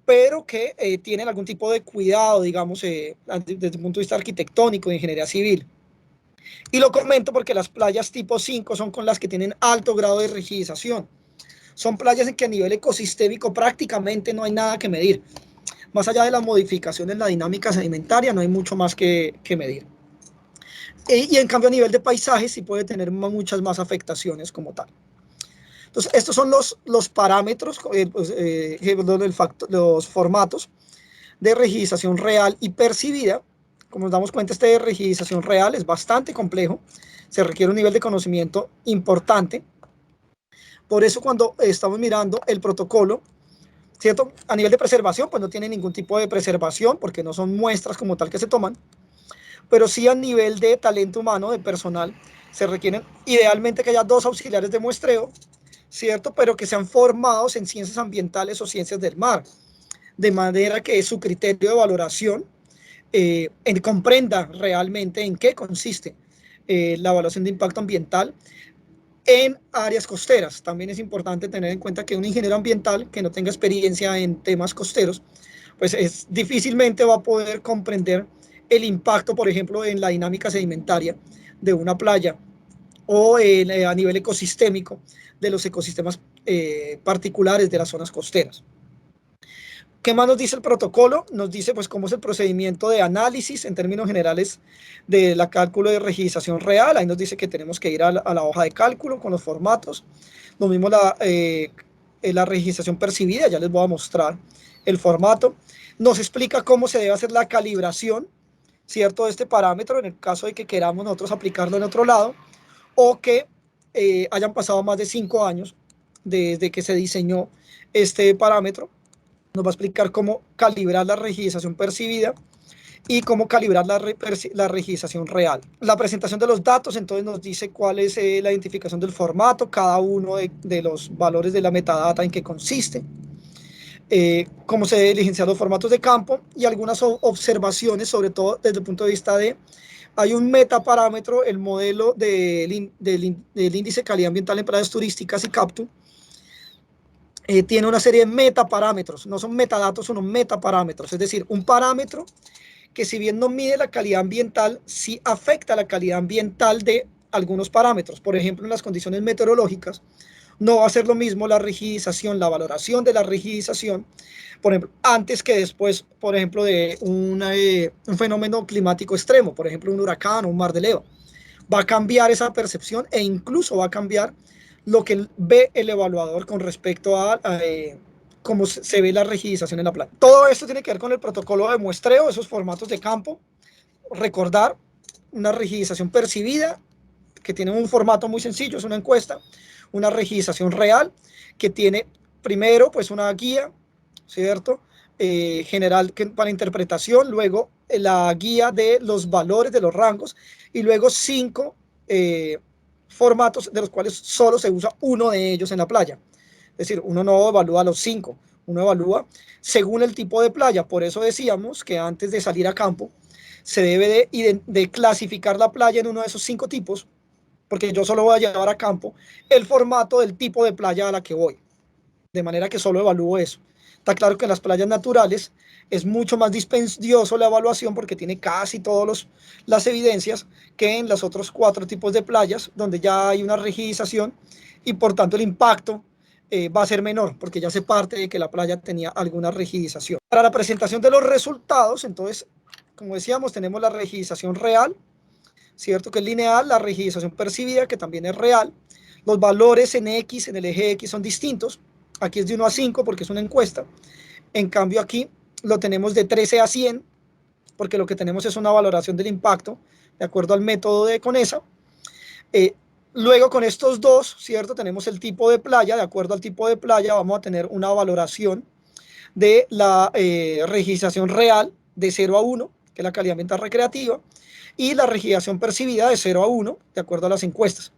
pero que tienen algún tipo de cuidado, digamos, desde el punto de vista arquitectónico, de ingeniería civil. Y lo comento porque las playas tipo 5 son con las que tienen alto grado de rigidización. Son playas en que a nivel ecosistémico prácticamente no hay nada que medir. Más allá de la modificación en la dinámica sedimentaria, no hay mucho más que medir. Y en cambio a nivel de paisaje sí puede tener muchas más afectaciones como tal. Entonces, estos son los parámetros, los formatos de rigidización real y percibida. Como nos damos cuenta, este de rigidización real es bastante complejo, se requiere un nivel de conocimiento importante. Por eso cuando estamos mirando el protocolo, ¿cierto? A nivel de preservación, pues no tiene ningún tipo de preservación porque no son muestras como tal que se toman, pero sí a nivel de talento humano, de personal, se requieren idealmente que haya 2 auxiliares de muestreo, ¿cierto? Pero que sean formados en ciencias ambientales o ciencias del mar, de manera que su criterio de valoración comprenda realmente en qué consiste la evaluación de impacto ambiental en áreas costeras. También es importante tener en cuenta que un ingeniero ambiental que no tenga experiencia en temas costeros, pues difícilmente va a poder comprender el impacto, por ejemplo, en la dinámica sedimentaria de una playa o a nivel ecosistémico de los ecosistemas particulares de las zonas costeras. ¿Qué más nos dice el protocolo? Nos dice pues cómo es el procedimiento de análisis en términos generales de la cálculo de rigidización real. Ahí nos dice que tenemos que ir a la hoja de cálculo con los formatos. Lo mismo la rigidización percibida, ya les voy a mostrar el formato. Nos explica cómo se debe hacer la calibración, ¿cierto?, de este parámetro en el caso de que queramos nosotros aplicarlo en otro lado o que hayan pasado más de 5 años desde que se diseñó este parámetro. Nos va a explicar cómo calibrar la rigidización percibida y cómo calibrar la rigidización real. La presentación de los datos entonces nos dice cuál es la identificación del formato, cada uno de los valores de la metadata en qué consiste, cómo se deben diligenciar los formatos de campo y algunas observaciones, sobre todo desde el punto de vista de, hay un metaparámetro, el modelo del índice de calidad ambiental en playas turísticas y CAPTU, tiene una serie de metaparámetros, no son metadatos, son metaparámetros, es decir, un parámetro que si bien no mide la calidad ambiental, sí afecta la calidad ambiental de algunos parámetros. Por ejemplo, en las condiciones meteorológicas, no va a ser lo mismo la rigidización, la valoración de la rigidización, por ejemplo, antes que después, por ejemplo, de un fenómeno climático extremo, por ejemplo, un huracán o un mar de leva. Va a cambiar esa percepción e incluso va a cambiar lo que ve el evaluador con respecto a cómo se ve la rigidización en la playa. Todo esto tiene que ver con el protocolo de muestreo, esos formatos de campo. Recordar una rigidización percibida, que tiene un formato muy sencillo, es una encuesta, una rigidización real, que tiene primero pues una guía, ¿cierto?, general para interpretación, luego la guía de los valores de los rangos y luego 5 formatos de los cuales solo se usa uno de ellos en la playa. Es decir, uno no evalúa los 5, uno evalúa según el tipo de playa. Por eso decíamos que antes de salir a campo se debe de clasificar la playa en uno de esos 5 tipos, porque yo solo voy a llevar a campo el formato del tipo de playa a la que voy, de manera que solo evalúo eso. Está claro que en las playas naturales es mucho más dispendioso la evaluación porque tiene casi todas las evidencias que en los otros 4 tipos de playas, donde ya hay una rigidización y por tanto el impacto va a ser menor, porque ya se parte de que la playa tenía alguna rigidización. Para la presentación de los resultados, entonces, como decíamos, tenemos la rigidización real, ¿cierto?, que es lineal, la rigidización percibida, que también es real. Los valores en X, en el eje X, son distintos. Aquí es de 1 a 5 porque es una encuesta. En cambio aquí lo tenemos de 13 a 100 porque lo que tenemos es una valoración del impacto de acuerdo al método de CONESA. Luego con estos dos, ¿cierto?, tenemos el tipo de playa. De acuerdo al tipo de playa vamos a tener una valoración de la rigidización real de 0 a 1, que es la calidad ambiental recreativa, y la rigidización percibida de 0 a 1, de acuerdo a las encuestas.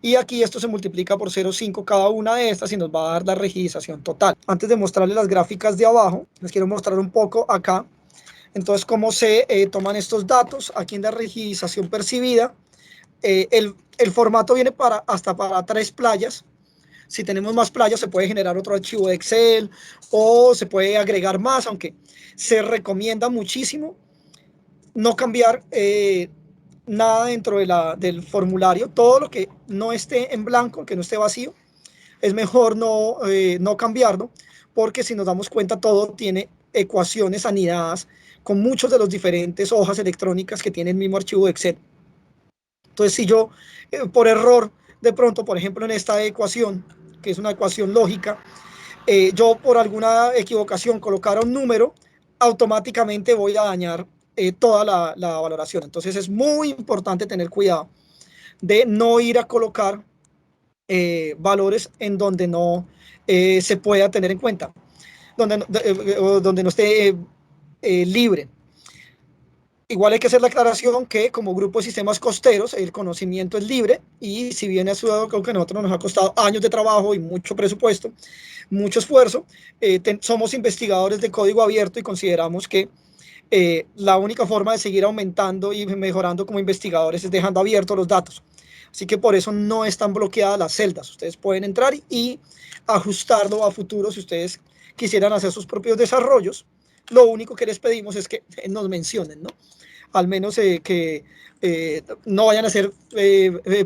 Y aquí esto se multiplica por 0,5 cada una de estas y nos va a dar la rigidización total. Antes de mostrarles las gráficas de abajo, les quiero mostrar un poco acá, entonces, cómo se toman estos datos. Aquí en la rigidización percibida, el formato viene hasta para 3 playas. Si tenemos más playas, se puede generar otro archivo de Excel o se puede agregar más, aunque se recomienda muchísimo no cambiar nada dentro del formulario. Todo lo que no esté en blanco, que no esté vacío, es mejor no cambiarlo, porque si nos damos cuenta, todo tiene ecuaciones anidadas con muchos de los diferentes hojas electrónicas que tiene el mismo archivo de Excel. Entonces, si yo por error, de pronto, por ejemplo, en esta ecuación, que es una ecuación lógica, yo por alguna equivocación colocara un número, automáticamente voy a dañar toda la valoración. Entonces es muy importante tener cuidado de no ir a colocar valores en donde no se pueda tener en cuenta, donde no esté libre. Igual hay que hacer la aclaración que como grupo de sistemas costeros el conocimiento es libre y si bien es algo que a nosotros nos ha costado años de trabajo y mucho presupuesto, mucho esfuerzo, somos investigadores de código abierto y consideramos que la única forma de seguir aumentando y mejorando como investigadores es dejando abiertos los datos. Así que por eso no están bloqueadas las celdas. Ustedes pueden entrar y ajustarlo a futuro si ustedes quisieran hacer sus propios desarrollos. Lo único que les pedimos es que nos mencionen, ¿no? al menos que no vayan a ser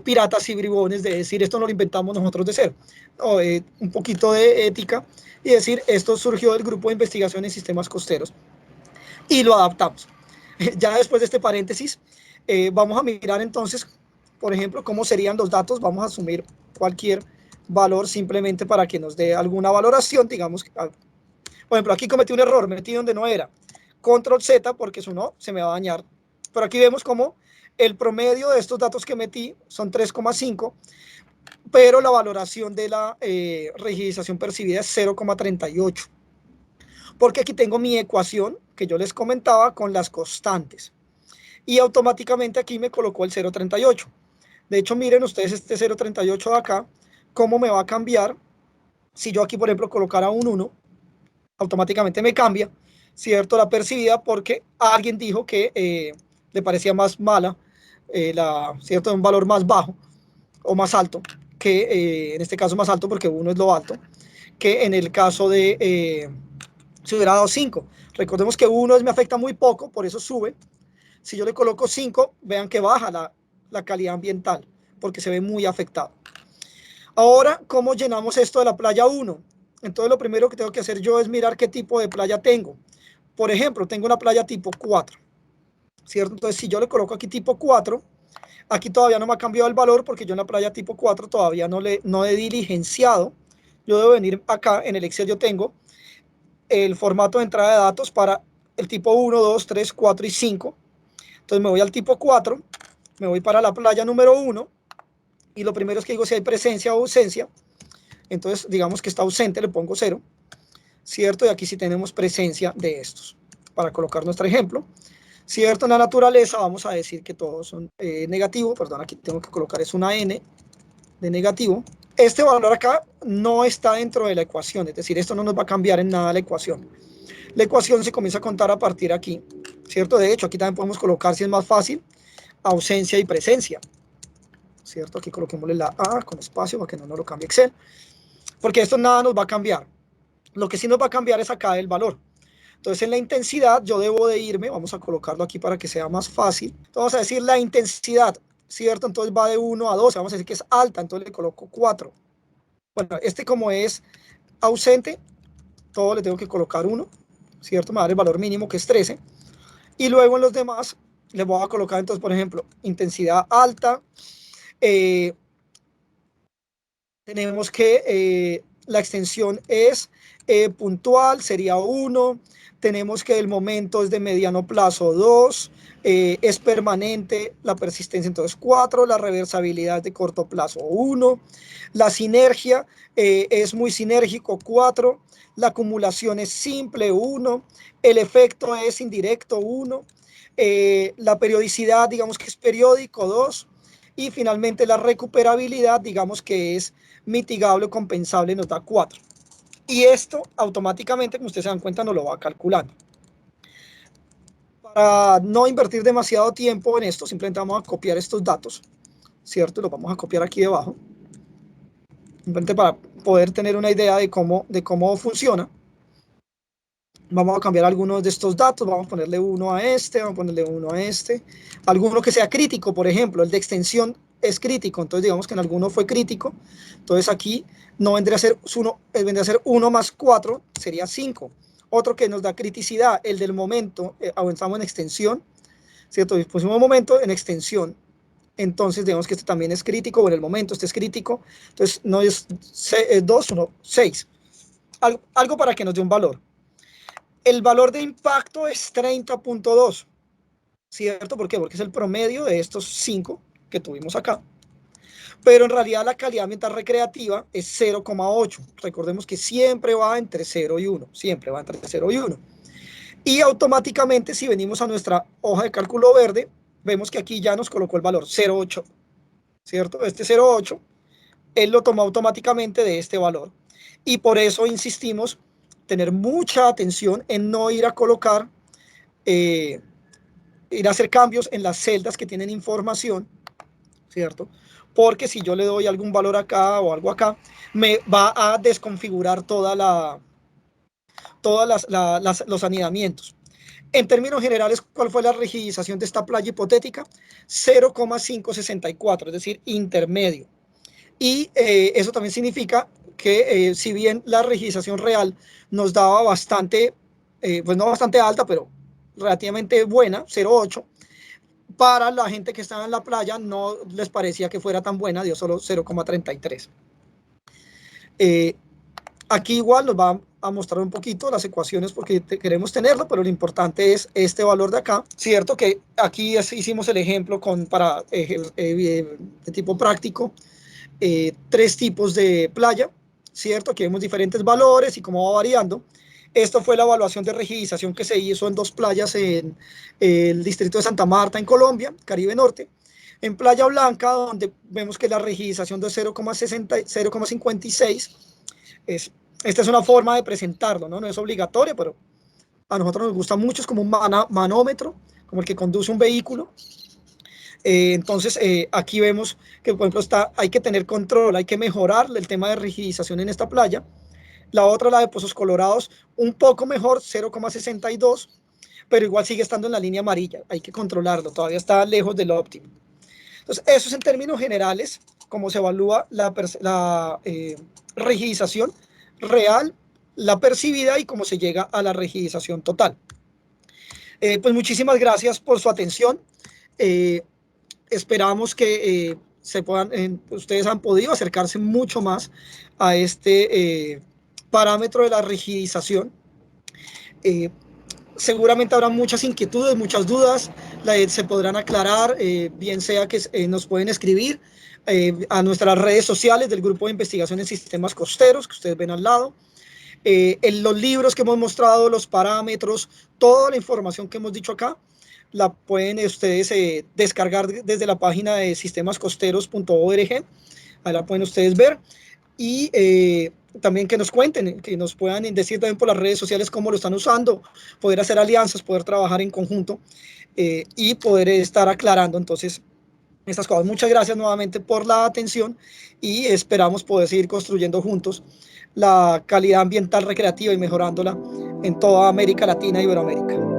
piratas y bribones de decir esto no lo inventamos nosotros de cero. No, un poquito de ética y decir esto surgió del grupo de investigación en sistemas costeros y lo adaptamos. Ya después de este paréntesis, vamos a mirar entonces, por ejemplo, cómo serían los datos. Vamos a asumir cualquier valor simplemente para que nos dé alguna valoración. Digamos, por ejemplo, aquí cometí un error, metí donde no era. Control Z, porque si no, se me va a dañar. Pero aquí vemos cómo el promedio de estos datos que metí son 3,5, pero la valoración de la rigidización percibida es 0,38. Porque aquí tengo mi ecuación que yo les comentaba con las constantes. Y automáticamente aquí me colocó el 0,38. De hecho, miren ustedes este 0,38 de acá, cómo me va a cambiar. Si yo aquí, por ejemplo, colocara un 1, automáticamente me cambia, ¿cierto? La percibida porque alguien dijo que le parecía más mala, ¿cierto? Un valor más bajo o más alto, que en este caso más alto porque 1 es lo alto, que en el caso de si hubiera dado 5. Recordemos que 1 me afecta muy poco, por eso sube. Si yo le coloco 5, vean que baja la calidad ambiental, porque se ve muy afectado. Ahora, ¿cómo llenamos esto de la playa 1? Entonces, lo primero que tengo que hacer yo es mirar qué tipo de playa tengo. Por ejemplo, tengo una playa tipo 4, ¿cierto? Entonces, si yo le coloco aquí tipo 4, aquí todavía no me ha cambiado el valor porque yo en la playa tipo 4 todavía no he diligenciado. Yo debo venir acá, en el Excel yo tengo el formato de entrada de datos para el tipo 1, 2, 3, 4 y 5. Entonces me voy al tipo 4, me voy para la playa número 1 y lo primero es que digo si hay presencia o ausencia. Entonces digamos que está ausente, le pongo 0, ¿cierto? Y aquí sí tenemos presencia de estos. Para colocar nuestro ejemplo, ¿cierto? En la naturaleza vamos a decir que todos son negativos, perdón, aquí tengo que colocar es una n de negativo. Este valor acá no está dentro de la ecuación, es decir, esto no nos va a cambiar en nada la ecuación. La ecuación se comienza a contar a partir de aquí, ¿cierto? De hecho, aquí también podemos colocar, si es más fácil, ausencia y presencia, ¿cierto? Aquí coloquémosle la A con espacio para que no nos lo cambie Excel, porque esto nada nos va a cambiar. Lo que sí nos va a cambiar es acá el valor. Entonces, en la intensidad yo debo de irme, vamos a colocarlo aquí para que sea más fácil. Entonces, vamos a decir la intensidad, ¿cierto? Entonces va de 1 a 12, vamos a decir que es alta, entonces le coloco 4. Bueno, este como es ausente, todo le tengo que colocar 1, ¿cierto? Me va a dar el valor mínimo que es 13. Y luego en los demás les voy a colocar entonces, por ejemplo, intensidad alta. Tenemos que la extensión es puntual, sería 1. Tenemos que el momento es de mediano plazo 2. Es permanente la persistencia, entonces 4. La reversibilidad de corto plazo 1. La sinergia es muy sinérgico 4. La acumulación es simple 1. El efecto es indirecto 1. La periodicidad, digamos que es periódico 2. Y finalmente la recuperabilidad, digamos que es mitigable o compensable, nos da 4. Y esto automáticamente, como ustedes se dan cuenta, nos lo va calculando. Para no invertir demasiado tiempo en esto, simplemente vamos a copiar estos datos, ¿cierto? Los vamos a copiar aquí debajo, simplemente para poder tener una idea de cómo funciona. Vamos a cambiar algunos de estos datos, vamos a ponerle 1 a este, vamos a ponerle 1 a este. Alguno que sea crítico, por ejemplo, el de extensión es crítico, entonces digamos que en alguno fue crítico, entonces aquí no vendría a ser 1, vendría a ser 1 más 4, sería 5. Otro que nos da criticidad, el del momento, avanzamos en extensión, ¿cierto? Pusimos momento en extensión, entonces digamos que este también es crítico, o en el momento este es crítico, entonces no es 2, 1, 6. Algo para que nos dé un valor. El valor de impacto es 30.2, ¿cierto? ¿Por qué? Porque es el promedio de estos 5 que tuvimos acá. Pero en realidad la calidad ambiental recreativa es 0,8. Recordemos que siempre va entre 0 y 1. Siempre va entre 0 y 1. Y automáticamente, si venimos a nuestra hoja de cálculo verde, vemos que aquí ya nos colocó el valor 0,8, ¿cierto? Este 0,8, él lo tomó automáticamente de este valor. Y por eso insistimos tener mucha atención en no ir a colocar ir a hacer cambios en las celdas que tienen información, ¿cierto? Porque si yo le doy algún valor acá o algo acá, me va a desconfigurar todos los anidamientos. En términos generales, ¿cuál fue la rigidización de esta playa hipotética? 0,564, es decir, intermedio. Y eso también significa que si bien la rigidización real nos daba bastante, pues no bastante alta, pero relativamente buena, 0,8, para la gente que estaba en la playa no les parecía que fuera tan buena, dio solo 0,33. Aquí igual nos va a mostrar un poquito las ecuaciones porque queremos tenerlo, pero lo importante es este valor de acá, ¿cierto? Que aquí hicimos el ejemplo para de tipo práctico, 3 tipos de playa, ¿cierto? Aquí vemos diferentes valores y cómo va variando. Esto fue la evaluación de rigidización que se hizo en 2 playas en el distrito de Santa Marta, en Colombia, Caribe Norte. En Playa Blanca, donde vemos que la rigidización de 0,56 es, esta es una forma de presentarlo, ¿no? No es obligatoria, pero a nosotros nos gusta mucho, es como un manómetro, como el que conduce un vehículo. Entonces, aquí vemos que, por ejemplo, hay que tener control, hay que mejorar el tema de rigidización en esta playa. La otra, la de Pozos Colorados, un poco mejor, 0,62, pero igual sigue estando en la línea amarilla, hay que controlarlo, todavía está lejos del óptimo. Entonces, eso es en términos generales, cómo se evalúa la rigidización real, la percibida y cómo se llega a la rigidización total. Pues muchísimas gracias por su atención. Esperamos que ustedes han podido acercarse mucho más a este parámetro de la rigidización. Seguramente habrá muchas inquietudes, muchas dudas, se podrán aclarar, bien sea que nos pueden escribir a nuestras redes sociales del Grupo de Investigación en Sistemas Costeros, que ustedes ven al lado. En los libros que hemos mostrado, los parámetros, toda la información que hemos dicho acá, la pueden ustedes descargar desde la página de sistemascosteros.org. Ahí la pueden ustedes ver. Y también que nos cuenten, que nos puedan decir también por las redes sociales cómo lo están usando, poder hacer alianzas, poder trabajar en conjunto y poder estar aclarando entonces estas cosas. Muchas gracias nuevamente por la atención y esperamos poder seguir construyendo juntos la calidad ambiental recreativa y mejorándola en toda América Latina y Iberoamérica.